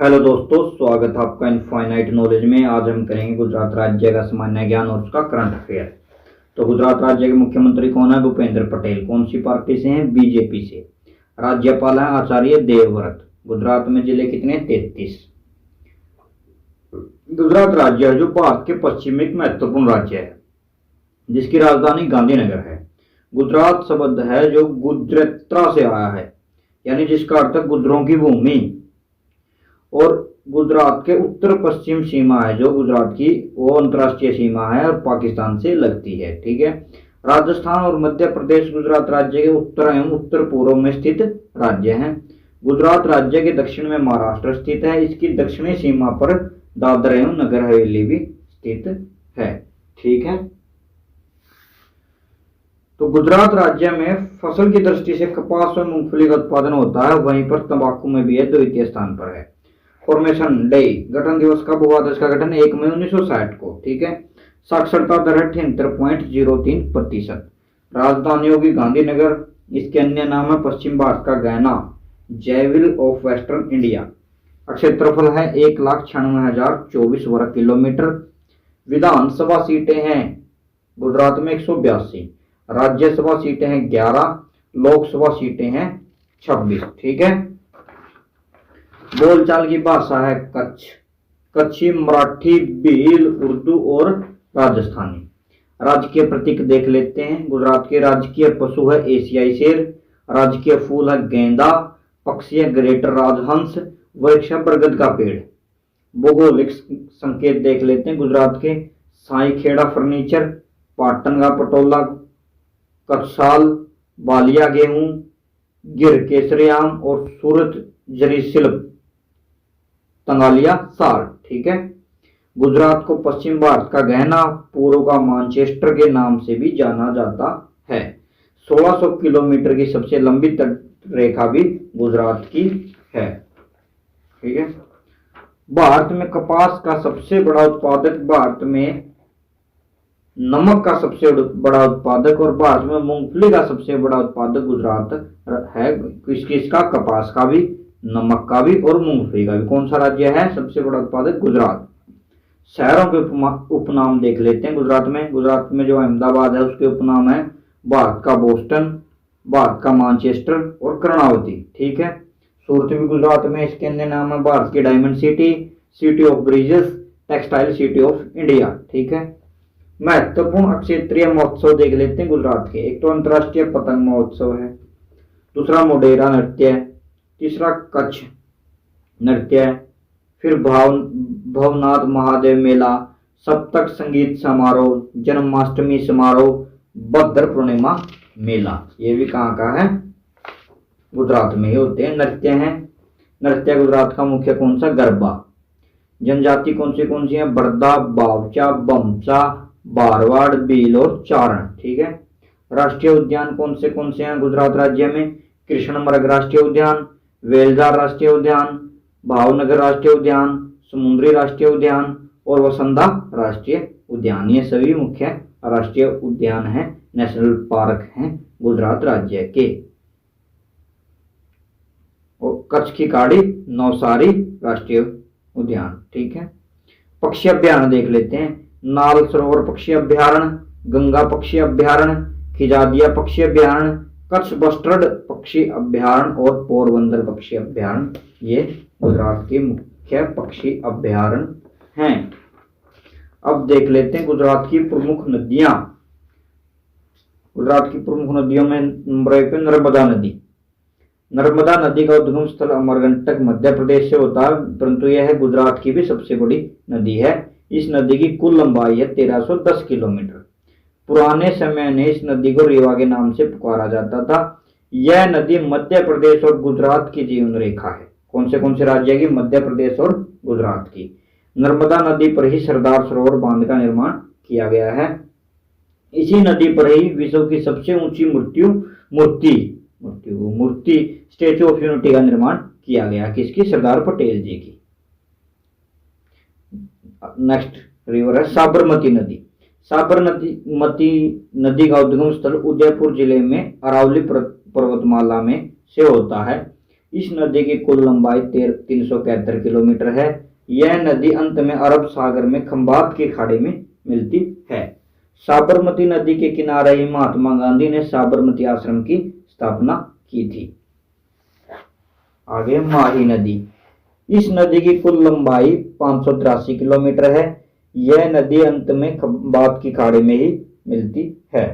Hello दोस्तों, स्वागत है आपका इनफाइनाइट नॉलेज में। आज हम करेंगे गुजरात राज्य का सामान्य ज्ञान और उसका करंट अफेयर। तो गुजरात राज्य के मुख्यमंत्री कौन है? भूपेंद्र पटेल। कौन सी पार्टी से हैं? बीजेपी से। राज्यपाल है आचार्य देवव्रत। गुजरात में जिले कितने? 33। गुजरात राज्य है जो भारत के पश्चिम में एक महत्वपूर्ण राज्य है जिसकी राजधानी गांधीनगर है। गुजरात शब्द है जो गुजरेत्रा से आया है, यानी जिसका अर्थ है गुजरों की भूमि। और गुजरात के उत्तर पश्चिम सीमा है जो गुजरात की, वो अंतर्राष्ट्रीय सीमा है और पाकिस्तान से लगती है। ठीक है। राजस्थान और मध्य प्रदेश गुजरात राज्य के उत्तर एवं उत्तर पूर्व में स्थित राज्य हैं। गुजरात राज्य के दक्षिण में महाराष्ट्र स्थित है। इसकी दक्षिणी सीमा पर दादर एवं नगर हवेली भी स्थित है। ठीक है। तो गुजरात राज्य में फसल की दृष्टि से कपास और मूंगफली का उत्पादन होता है, वहीं पर तंबाकू में भी है, द्वितीय स्थान पर है। फॉर्मेशन डे, गठन दिवस कब हुआ था? इसका गठन 1 मई 1960 को। ठीक है। साक्षरता दर है 78.03%। राजधानी होगी गांधीनगर। इसके अन्य नाम है पश्चिम भारत का गहना, जयविल ऑफ वेस्टर्न इंडिया। क्षेत्रफल है 1,96,024 वर्ग किलोमीटर। विधानसभा सीटें हैं गुजरात में 182। राज्यसभा सीटें हैं 11। लोकसभा सीटें हैं 26। ठीक है। बोलचाल की भाषा है कच्छ, कच्छी, मराठी, भील, उर्दू और राजस्थानी। राजकीय प्रतीक देख लेते हैं। गुजरात के राजकीय पशु है एशियाई शेर। राजकीय फूल है गेंदा। पक्षी है ग्रेटर राजहंस। वृक्ष है बरगद का पेड़। भौगोलिक संकेत देख लेते हैं। गुजरात के साईखेड़ा फर्नीचर, पाटन का पटोला, कटसाल, बालिया गेहूं, गिर केसरी आम और सूरत जरी शिल्प, तंगालिया साल। ठीक है। गुजरात को पश्चिम भारत का गहना, पूर्व का मानचेस्टर के नाम से भी जाना जाता है। 1600 किलोमीटर की सबसे लंबी तट रेखा भी गुजरात की है। ठीक है। भारत में कपास का सबसे बड़ा उत्पादक, भारत में नमक का सबसे बड़ा उत्पादक और भारत में मूंगफली का सबसे बड़ा उत्पादक गुजरात है। किसका? कपास का भी, नमक का भी और मूंगफली का भी। कौन सा राज्य है सबसे बड़ा उत्पादक? गुजरात। शहरों के उपनाम देख लेते हैं गुजरात में। गुजरात में जो अहमदाबाद है उसके उपनाम है भारत का बोस्टन, भारत का मानचेस्टर और कर्णावती। ठीक है। सूरत भी गुजरात में, इसके अन्य नाम है भारत की diamond city, city of bridges, textile city of India. ठीक है। महत्वपूर्ण क्षेत्रीय महोत्सव देख लेते हैं गुजरात के। एक तो अंतर्राष्ट्रीय पतंग महोत्सव है, दूसरा मोढेरा नृत्य है, तीसरा कच्छ नृत्य है, फिर भवनाथ महादेव मेला, सप्तक संगीत समारोह, जन्माष्टमी समारोह, भद्र पूर्णिमा मेला। ये भी कहाँ का है? गुजरात में ही होते हैं। नृत्य हैं। नृत्य गुजरात का मुख्य कौन सा? गरबा। जनजाति कौन सी है? बरदा, बावचा, बमचा, बारवाड़, भील और चारण। ठीक है। राष्ट्रीय उद्यान कौन से हैं गुजरात राज्य में? कृष्णमृग राष्ट्रीय उद्यान, वेलजार राष्ट्रीय उद्यान, भावनगर राष्ट्रीय उद्यान, समुद्री राष्ट्रीय उद्यान और वसंदा राष्ट्रीय उद्यान। ये सभी मुख्य राष्ट्रीय उद्यान हैं, नेशनल पार्क हैं गुजरात राज्य के। और कच्छ की काड़ी, नौसारी राष्ट्रीय उद्यान। ठीक है। पक्षी अभ्यारण्य देख लेते हैं। नाल सरोवर पक्षी अभ्यारण्य, गंगा पक्षी अभ्यारण्य, खिजादिया पक्षी अभ्यारण्य, कच्छ बस्टर्ड पक्षी अभ्यारण्य और पोरबंदर पक्षी अभ्यारण्य। ये गुजरात के मुख्य पक्षी अभ्यारण्य हैं। अब देख लेते हैं गुजरात की प्रमुख नदियां। गुजरात की प्रमुख नदियों में नंबर 1 पे नर्मदा नदी। नर्मदा नदी का उद्गम स्थल अमरकंटक मध्य प्रदेश से होता है, परंतु यह है गुजरात की भी सबसे बड़ी नदी है। इस नदी की कुल लंबाई है 1310 किलोमीटर। पुराने समय में इस नदी को रीवा के नाम से पुकारा जाता था। यह नदी मध्य प्रदेश और गुजरात की जीवन रेखा है। कौन से राज्य की? मध्य प्रदेश और गुजरात की। नर्मदा नदी पर ही सरदार सरोवर बांध का निर्माण किया गया है। इसी नदी पर ही विश्व की सबसे ऊंची मूर्ति स्टेच्यू ऑफ यूनिटी का निर्माण किया गया। किसकी? सरदार पटेल जी की। नेक्स्ट रिवर है साबरमती नदी। साबरमती नदी का उद्गम स्थल उदयपुर जिले में अरावली पर्वतमाला में से होता है। इस नदी की कुल लंबाई 371 किलोमीटर है। यह नदी अंत में अरब सागर में खंबात की खाड़ी में मिलती है। साबरमती नदी के किनारे ही महात्मा गांधी ने साबरमती आश्रम की स्थापना की थी। आगे माही नदी। इस नदी की कुल लंबाई 583 किलोमीटर है। यह नदी अंत में खंबात की खाड़ी में ही मिलती है।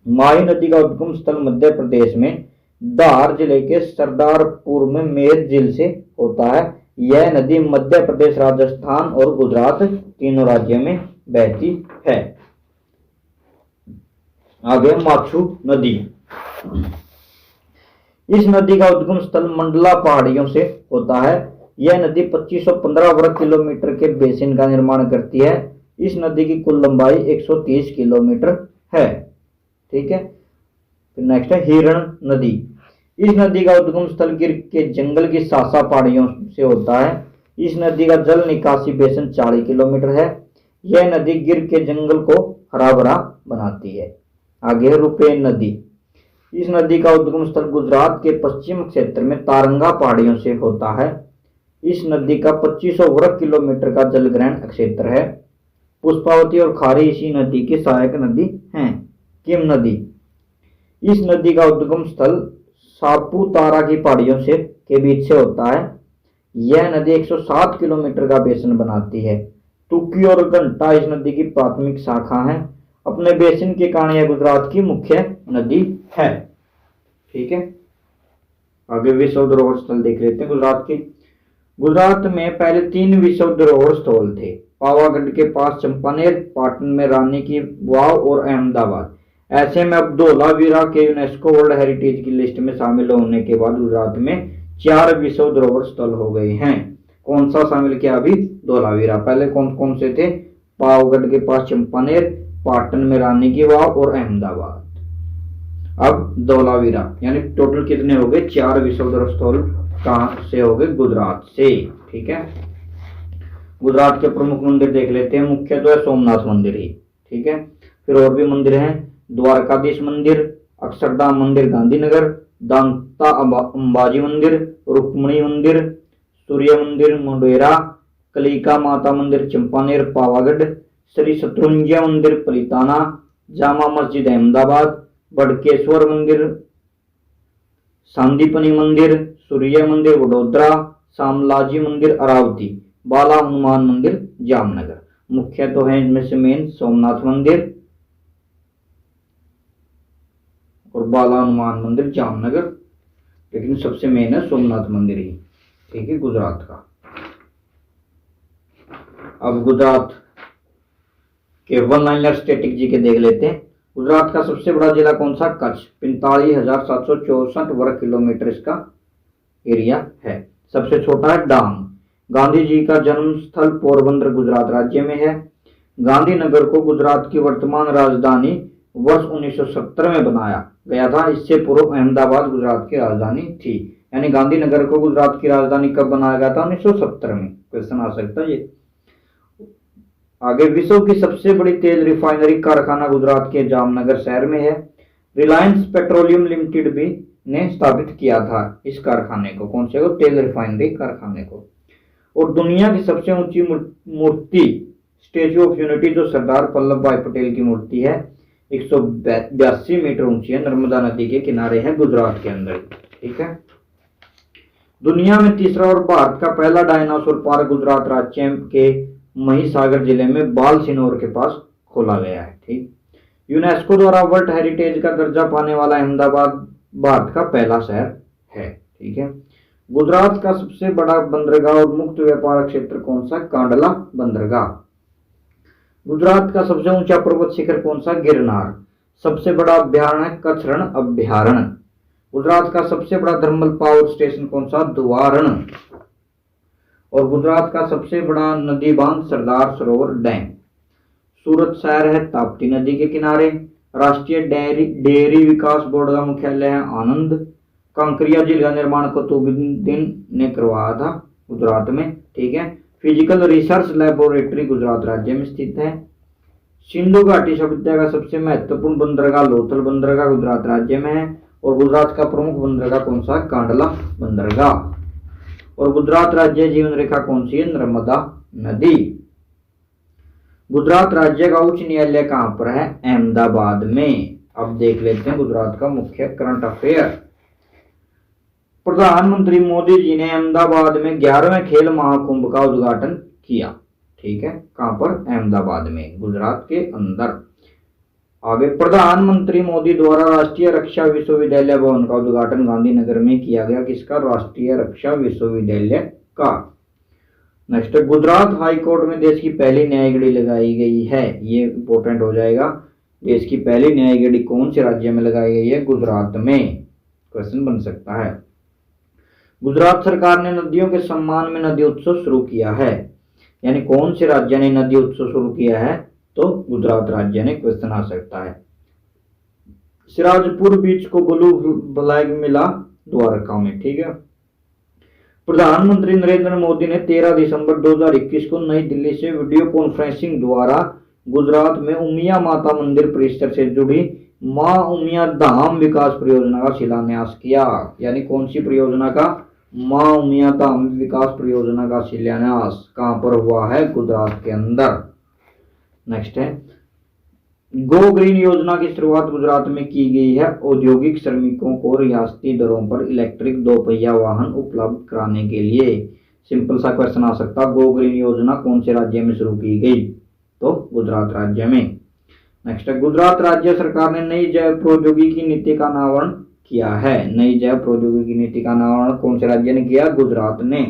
माही नदी का उद्गम स्थल मध्य प्रदेश में धार जिले के सरदारपुर में मेर झील से होता है। यह नदी मध्य प्रदेश, राजस्थान और गुजरात तीनों राज्यों में बहती है। आगे माछू नदी। इस नदी का उद्गम स्थल मंडला पहाड़ियों से होता है। यह नदी 2515 वर्ग किलोमीटर के बेसिन का निर्माण करती है। इस नदी की कुल लंबाई 130 किलोमीटर है। ठीक है। फिर नेक्स्ट है हिरण नदी। इस नदी का उद्गम स्थल गिर के जंगल की सासा पहाड़ियों से होता है। इस नदी का जल निकासी बेसिन 40 किलोमीटर है। यह नदी गिर के जंगल को हरा भरा बनाती है। आगे रुपेन नदी। इस नदी का उद्गम स्थल गुजरात के पश्चिम क्षेत्र में तारंगा पहाड़ियों से होता है। इस नदी का 2500 वर्ग किलोमीटर का जलग्रहण क्षेत्र है। पुष्पावती और खारी इसी नदी की सहायक नदी हैं। किम नदी। इस नदी का उद्गम स्थल सापुतारा की पहाड़ियों से के बीच से होता है। यह नदी 107 किलोमीटर का बेसिन बनाती है। तुकी और घंटा इस नदी की प्राथमिक शाखा है। अपने बेसिन के कारण यह गुजरात की मुख्य नदी है। ठीक है। आगे विश्व धरोहर स्थल देख लेते हैं गुजरात के। गुजरात में पहले 3 विश्व धरोहर स्थल थे। पावागढ़ के पास चंपानेर, पाटन में रानी की वाव और अहमदाबाद। ऐसे में अब धोलावीरा के यूनेस्को वर्ल्ड हेरिटेज की लिस्ट में शामिल होने के बाद गुजरात में 4 विश्व धरोहर स्थल हो गए हैं। कौन सा शामिल किया अभी? धोलावीरा। पहले कौन कौन से थे? पावागढ़ के पास चंपानेर, पाटन में रानी की वाव और अहमदाबाद। अब धोलावीरा, यानी टोटल कितने हो गए? 4 विश्व धरोहर स्थल कहां से हो गए? गुजरात से। ठीक है। गुजरात के प्रमुख मंदिर देख लेते हैं। मुख्य तो है सोमनाथ मंदिर ही। ठीक है। फिर और भी मंदिर हैं। द्वारकाधीश मंदिर, अक्षरधाम मंदिर गांधीनगर, दांता अंबाजी मंदिर, रुक्मणी मंदिर, सूर्य मंदिर मुंडेरा, कलिका माता मंदिर चंपानेर पावागढ़, श्री शत्रुंजय मंदिर पलिताना, जामा मस्जिद अहमदाबाद, बड़केश्वर मंदिर सांदीपनी मंदिर, सूर्य मंदिर वडोदरा, शामलाजी मंदिर अरावती, बाला हनुमान मंदिर जामनगर। मुख्य तो है इनमें से मेन सोमनाथ मंदिर और बाला हनुमान मंदिर जामनगर, लेकिन सबसे मेन है सोमनाथ मंदिर ही। ठीक है, गुजरात का। अब गुजरात के वन लाइनर स्टैटिक जी के देख लेते हैं। गुजरात का सबसे बड़ा जिला कौन सा? कच्छ। 45,764 वर्ग किलोमीटर इसका एरिया है। सबसे छोटा है डांग। गांधी जी का जन्म स्थल पोरबंदर गुजरात राज्य में है। गांधीनगर को गुजरात की वर्तमान राजधानी वर्ष 1970 में बनाया गया था। इससे पूर्व अहमदाबाद गुजरात की राजधानी थी। यानी गांधीनगर को गुजरात की राजधानी कब बनाया गया था? 1970 में। क्वेश्चन आ सकता है ये। आगे, विश्व की सबसे बड़ी तेल रिफाइनरी कारखाना गुजरात के जामनगर शहर में है। रिलायंस पेट्रोलियम लिमिटेड भी ने स्थापित किया था इस कारखाने को। कौन से को? तेल रिफाइनरी कारखाने को। और दुनिया की सबसे ऊंची मूर्ति स्टेच्यू ऑफ यूनिटी, जो सरदार वल्लभ भाई पटेल की मूर्ति है, 182 मीटर ऊंची है। नर्मदा नदी के किनारे है गुजरात के अंदर। ठीक है। दुनिया में तीसरा और भारत का पहला डायनासोर पार्क गुजरात राज्य के महिसागर जिले में बालसिनोर के पास खोला गया है। ठीक। यूनेस्को द्वारा वर्ल्ड हेरिटेज का दर्जा पाने वाला अहमदाबाद भारत का पहला शहर है। ठीक है। गुजरात का सबसे बड़ा बंदरगाह और मुक्त व्यापार क्षेत्र कौन सा? कांडला बंदरगाह। गुजरात का सबसे ऊंचा पर्वत शिखर कौन सा? गिरनार। सबसे बड़ा अभ्यारण्य है कच्छ रण अभ्यारण्य। गुजरात का सबसे बड़ा थर्मल पावर स्टेशन कौन सा? धुआरण। और गुजरात का सबसे बड़ा नदी बांध सरदार सरोवर डैम। सूरत शहर है ताप्ती नदी के किनारे। राष्ट्रीय डेयरी विकास बोर्ड का मुख्यालय है आनंद। कंकरिया झील का निर्माण कुतुबुद्दीन ने करवाया था गुजरात में। ठीक है। फिजिकल रिसर्च लैबोरेटरी गुजरात राज्य में स्थित है। सिंधु घाटी सभ्यता का सबसे महत्वपूर्ण बंदरगाह लोथल बंदरगाह गुजरात राज्य में है। और गुजरात का प्रमुख बंदरगाह कौन सा है? कांडला बंदरगाह। और गुजरात राज्य जीवन रेखा कौन सी है? नर्मदा नदी। गुजरात राज्य का उच्च न्यायालय कहां पर है? अहमदाबाद में। अब देख लेते हैं गुजरात का मुख्य करंट अफेयर। प्रधानमंत्री मोदी जी ने अहमदाबाद में 11वें खेल महाकुंभ का उद्घाटन किया। ठीक है, कहां पर? अहमदाबाद में, गुजरात के अंदर। आगे, प्रधानमंत्री मोदी द्वारा राष्ट्रीय रक्षा विश्वविद्यालय भवन का उद्घाटन गांधीनगर में किया गया। किसका? राष्ट्रीय रक्षा विश्वविद्यालय का। नेक्स्ट, गुजरात हाईकोर्ट में देश की पहली न्यायगढ़ी लगाई गई है। ये इंपॉर्टेंट हो जाएगा। देश की पहली न्यायगढ़ी कौन से राज्य में लगाई गई है? गुजरात में। क्वेश्चन बन सकता है। गुजरात सरकार ने नदियों के सम्मान में नदी उत्सव शुरू किया है। यानी कौन से राज्य ने नदी उत्सव शुरू किया है? तो गुजरात राज्य ने। क्वेश्चन आ सकता है। सिराजपुर बीच को ब्लू फ्लैग मिला द्वारका में। ठीक है। प्रधानमंत्री नरेंद्र मोदी ने 13 दिसंबर 2021 को नई दिल्ली से वीडियो कॉन्फ्रेंसिंग द्वारा गुजरात में उमिया माता मंदिर परिसर से जुड़ी मां उमिया धाम विकास परियोजना का शिलान्यास किया। यानी कौन सी परियोजना का? मां उमिया धाम विकास परियोजना का शिलान्यास कहां पर हुआ है? गुजरात के अंदर। नेक्स्ट है, गो ग्रीन योजना की शुरुआत गुजरात में की गई है। औद्योगिक श्रमिकों को रियायती दरों पर इलेक्ट्रिक 2 पहिया वाहन उपलब्ध कराने के लिए। सिंपल सा क्वेश्चन आ सकता है, गो ग्रीन योजना कौन से राज्य में शुरू की गई? तो गुजरात राज्य में। नेक्स्ट है, गुजरात राज्य सरकार ने नई जैव प्रौद्योगिकी नीति का अनावरण किया है। नई जैव प्रौद्योगिकी नीति का अनावरण कौन से राज्य ने किया? गुजरात ने।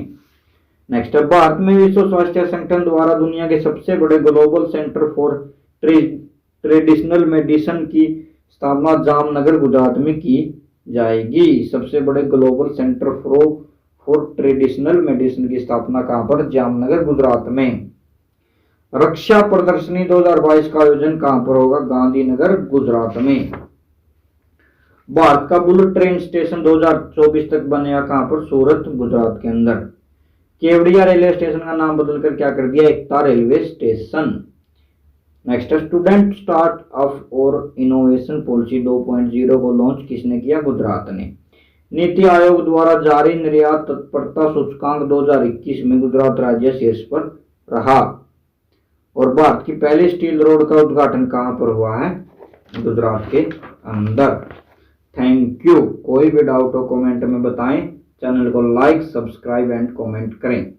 नेक्स्ट है, भारत में विश्व स्वास्थ्य संगठन द्वारा दुनिया के सबसे बड़े global centre for traditional medicine की स्थापना जामनगर गुजरात में की जाएगी। सबसे बड़े global centre for traditional medicine की स्थापना कहां पर? जामनगर गुजरात में। रक्षा प्रदर्शनी 2022 का आयोजन कहां पर होगा? गांधीनगर गुजरात में। भारत का बुलेट ट्रेन स्टेशन 2024 तक बनेगा कहां पर? सूरत गुजरात के अंदर। केवड़िया रेलवे स्टेशन का नाम बदलकर क्या कर दिया? Ekta railway station. Next, student start up और इनोवेशन पॉलिसी 2.0 को लॉन्च किसने किया? गुजरात ने। नीति आयोग द्वारा जारी निर्यात तत्परता सूचकांक 2021 में गुजरात राज्य शीर्ष पर रहा। और भारत की पहली स्टील रोड का उद्घाटन कहां पर हुआ है? गुजरात के अंदर। Thank you. कोई भी डाउट हो कमेंट में बताएं। चैनल को लाइक, सब्सक्राइब एंड कमेंट करें।